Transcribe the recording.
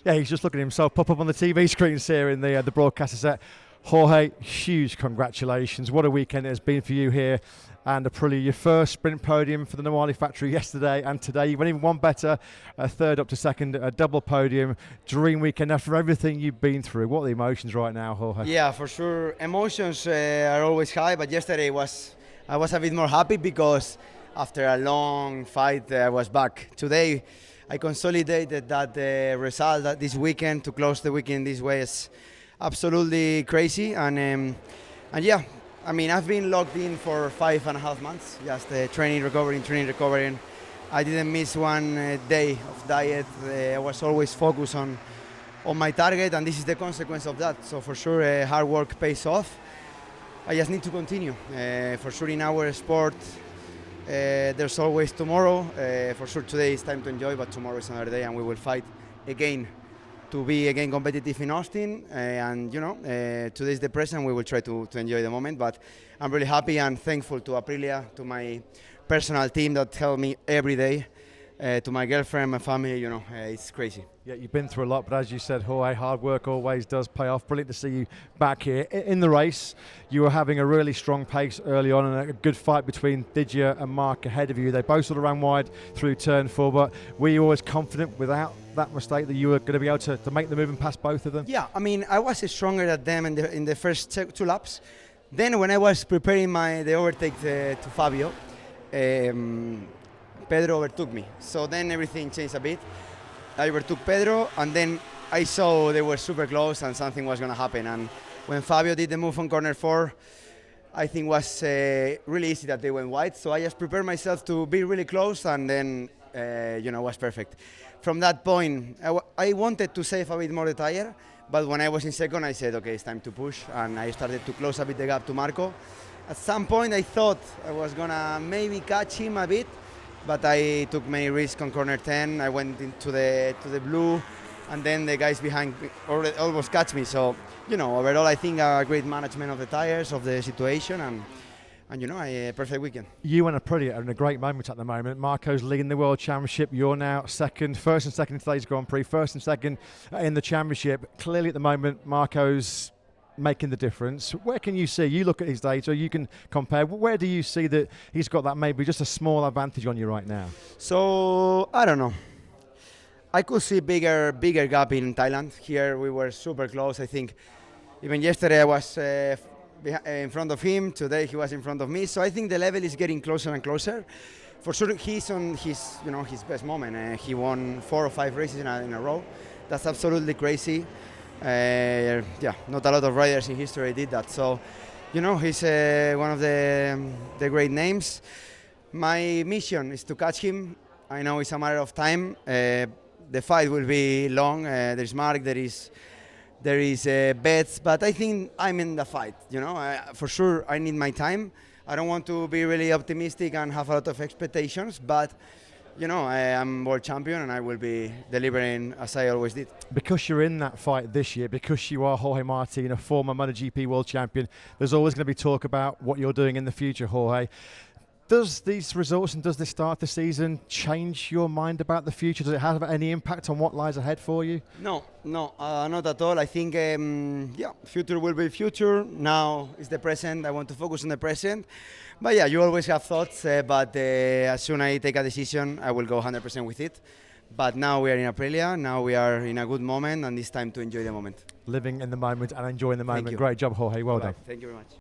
Yeah, he's just looking at himself pop up on the TV screens here in the broadcaster set. Jorge, huge congratulations. What a weekend it has been for you here and Aprilia. Your first sprint podium for the Nawali factory yesterday and today. You went even one better, a third up to second, a double podium. Dream weekend after everything you've been through. What are the emotions right now, Jorge? Yeah, for sure. Emotions are always high, but yesterday I was a bit more happy because after a long fight, I was back. Today, I consolidated that result that this weekend to close the weekend this way is absolutely crazy. And yeah, I mean, I've been locked in for 5.5 months, just training, recovering. I didn't miss one day of diet. I was always focused on my target, and this is the consequence of that. So for sure, hard work pays off. I just need to continue. For sure, in our sport, there's always tomorrow. For sure, today is time to enjoy, but tomorrow is another day, and we will fight again to be again competitive in Austin. And today is the present. We will try to enjoy the moment. But I'm really happy and thankful to Aprilia, to my personal team that help me every day, to my girlfriend, my family. It's crazy. Yeah, you've been through a lot, but as you said, Jorge, hard work always does pay off. Brilliant to see you back here. In the race, you were having a really strong pace early on and a good fight between Didier and Mark ahead of you. They both sort of ran wide through turn 4, but were you always confident without that mistake that you were going to be able to make the move and pass both of them? Yeah, I mean, I was stronger than them in the first 2 laps. Then when I was preparing the overtake to Fabio, Pedro overtook me. So then everything changed a bit. I overtook Pedro, and then I saw they were super close and something was going to happen. And when Fabio did the move on corner 4, I think it was really easy that they went wide. So I just prepared myself to be really close, and then, it was perfect. From that point, I wanted to save a bit more the tire, but when I was in second, I said, okay, it's time to push, and I started to close a bit the gap to Marco. At some point, I thought I was going to maybe catch him a bit, but I took many risks on corner 10. I went into the blue, and then the guys behind me almost catch me. So, overall, I think a great management of the tires, of the situation, and a perfect weekend. You and Aprilia are in a great moment at the moment. Marco's leading the World Championship. You're now first and second in today's Grand Prix, first and second in the championship. Clearly at the moment, Marco's making the difference. Where can you see, you look at his data, you can compare, where do you see that he's got that maybe just a small advantage on you right now? So, I don't know. I could see bigger gap in Thailand. Here we were super close. I think even yesterday I was in front of him. Today he was in front of me. So I think the level is getting closer and closer. For sure he's on his best moment. He won 4 or 5 races in a row. That's absolutely crazy. Not a lot of riders in history did that. So, he's one of the great names. My mission is to catch him. I know it's a matter of time. The fight will be long. There's Mark, there is Betts, but I think I'm in the fight. For sure I need my time. I don't want to be really optimistic and have a lot of expectations, but I am world champion and I will be delivering as I always did. Because you're in that fight this year, because you are Jorge Martin, a former MotoGP world champion, there's always going to be talk about what you're doing in the future, Jorge. Does these results and does this start the season change your mind about the future? Does it have any impact on what lies ahead for you? No, not at all. I think, future will be future. Now is the present. I want to focus on the present. But yeah, you always have thoughts, but as soon as I take a decision, I will go 100% with it. But now we are in Aprilia, now we are in a good moment, and it's time to enjoy the moment. Living in the moment and enjoying the moment. Thank you. Great job, Jorge. Well done. Thank you very much.